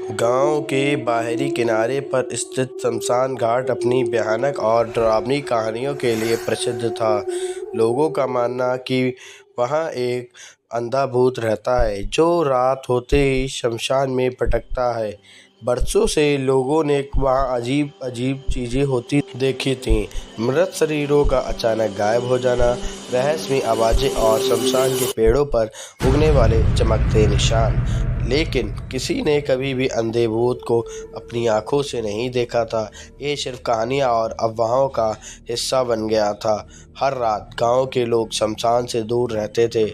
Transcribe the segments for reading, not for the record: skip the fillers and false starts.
गांव के बाहरी किनारे पर स्थित शमशान घाट अपनी भयानक और डरावनी कहानियों के लिए प्रसिद्ध था। लोगों का मानना कि वहां एक अंधा भूत रहता है जो रात होते ही शमशान में भटकता है। बरसों से लोगों ने वहां अजीब अजीब चीज़ें होती देखी थीं। मृत शरीरों का अचानक गायब हो जाना, रहस्यमयी आवाज़ें और शमशान के पेड़ों पर उगने वाले चमकते निशान। लेकिन किसी ने कभी भी अंधे भूत को अपनी आंखों से नहीं देखा था। ये सिर्फ कहानियाँ और अफवाहों का हिस्सा बन गया था। हर रात गांव के लोग शमशान से दूर रहते थे,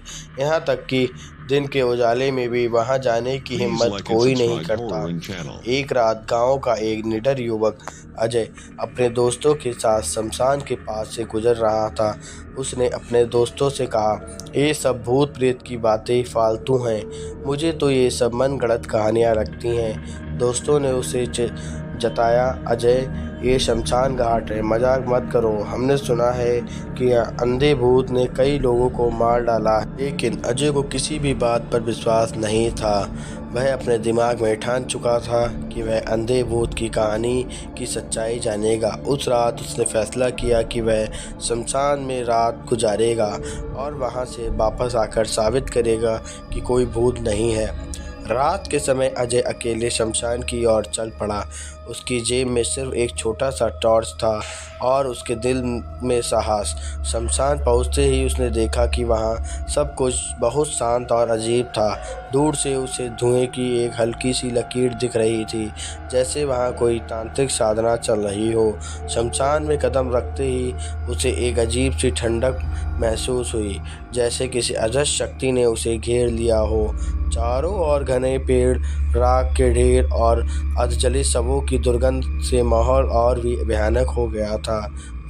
यहाँ तक कि दिन के उजाले में भी वहां जाने की हिम्मत कोई नहीं करता। एक रात गांव का एक निडर युवक अजय अपने दोस्तों के साथ शमशान के पास से गुजर रहा था। उसने अपने दोस्तों से कहा, ये सब भूत प्रेत की बातें फालतू हैं, मुझे तो ये सब मन गढ़ंत कहानियाँ लगती हैं। दोस्तों ने उसे जताया, अजय ये शमशान घाट है, मजाक मत करो। हमने सुना है कि अंधे भूत ने कई लोगों को मार डाला। लेकिन अजय को किसी भी बात पर विश्वास नहीं था। वह अपने दिमाग में ठान चुका था कि वह अंधे भूत की कहानी की सच्चाई जानेगा। उस रात उसने फैसला किया कि वह शमशान में रात गुजारेगा और वहां से वापस आकर साबित करेगा कि कोई भूत नहीं है। रात के समय अजय अकेले शमशान की ओर चल पड़ा। उसकी जेब में सिर्फ एक छोटा सा टॉर्च था और उसके दिल में साहस। शमशान पहुंचते ही उसने देखा कि वहां सब कुछ बहुत शांत और अजीब था। दूर से उसे धुएं की एक हल्की सी लकीर दिख रही थी, जैसे वहां कोई तांत्रिक साधना चल रही हो। शमशान में कदम रखते ही उसे एक अजीब सी ठंडक महसूस हुई, जैसे किसी अदृश्य शक्ति ने उसे घेर लिया हो। चारों ओर घने पेड़, राख के ढेर और अधजले शवों की दुर्गंध से माहौल और भी भयानक हो गया था।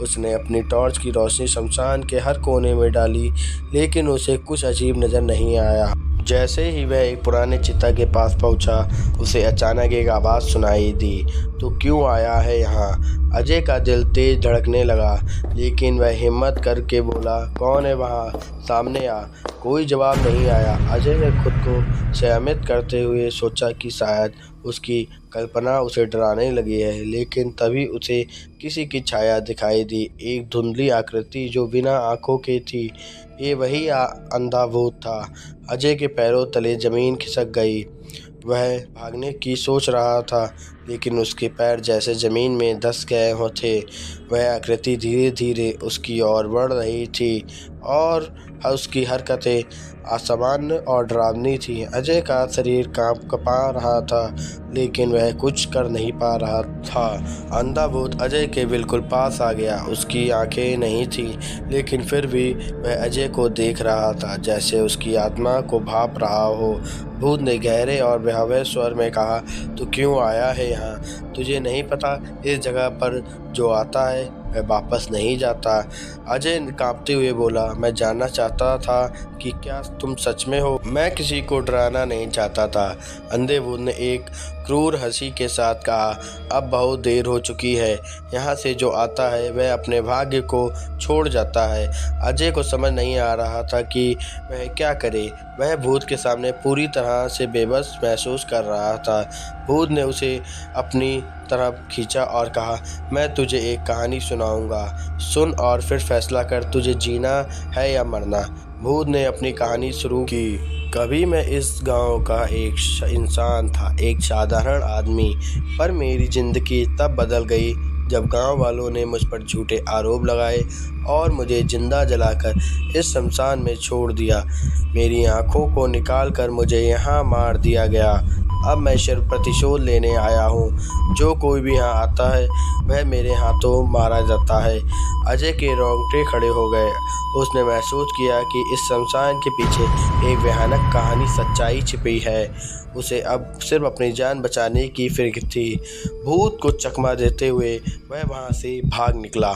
उसने अपनी टॉर्च की रोशनी शमशान के हर कोने में डाली, लेकिन उसे कुछ अजीब नजर नहीं आया। जैसे ही वह एक पुराने चिता के पास पहुंचा, उसे अचानक एक आवाज़ सुनाई दी, तो क्यों आया है यहाँ? अजय का दिल तेज धड़कने लगा, लेकिन वह हिम्मत करके बोला, कौन है वहाँ? सामने आ। कोई जवाब नहीं आया। अजय ने खुद को संयमित करते हुए सोचा कि शायद उसकी कल्पना उसे डराने लगी है, लेकिन तभी उसे किसी की छाया दिखाई दी, एक धुंधली आकृति जो बिना आंखों के थी। ये वही अंधा भूत था। अजय के पैरों तले जमीन खिसक गई। वह भागने की सोच रहा था, लेकिन उसके पैर जैसे जमीन में धंस गए थे। वह आकृति धीरे धीरे उसकी ओर बढ़ रही थी और उसकी हरकतें असामान्य और डरावनी थी। अजय का शरीर कांपा रहा था, लेकिन वह कुछ कर नहीं पा रहा था। अंधा भूत अजय के बिल्कुल पास आ गया। उसकी आंखें नहीं थीं, लेकिन फिर भी वह अजय को देख रहा था, जैसे उसकी आत्मा को भाप रहा हो। भूत ने गहरे और भयावह स्वर में कहा, तू क्यों आया है यहाँ? तुझे नहीं पता इस जगह पर जो आता है वह वापस नहीं जाता? अजय कांपते हुए बोला, मैं जानना चाहता था कि क्या तुम सच में हो? मैं किसी को डराना नहीं चाहता था। अंधे भूत ने एक क्रूर हंसी के साथ कहा, अब बहुत देर हो चुकी है। यहाँ से जो आता है वह अपने भाग्य को छोड़ जाता है। अजय को समझ नहीं आ रहा था कि वह क्या करे। वह भूत के सामने पूरी तरह से बेबस महसूस कर रहा था। भूत ने उसे अपनी तरफ खींचा और कहा, मैं तुझे एक कहानी सुनाऊंगा, सुन और फिर फैसला कर, तुझे जीना है या मरना। भूत ने अपनी कहानी शुरू की। कभी मैं इस गांव का एक इंसान था, एक साधारण आदमी, पर मेरी ज़िंदगी तब बदल गई जब गांव वालों ने मुझ पर झूठे आरोप लगाए और मुझे जिंदा जलाकर इस शमशान में छोड़ दिया। मेरी आंखों को निकाल कर मुझे यहाँ मार दिया गया। अब मैं सिर्फ प्रतिशोध लेने आया हूँ। जो कोई भी यहाँ आता है वह मेरे हाथों मारा जाता है। अजय के रोंगटे खड़े हो गए। उसने महसूस किया कि इस शमशान के पीछे एक भयानक कहानी सच्चाई छिपी है। उसे अब सिर्फ अपनी जान बचाने की फिक्र थी। भूत को चकमा देते हुए वह वहाँ से भाग निकला।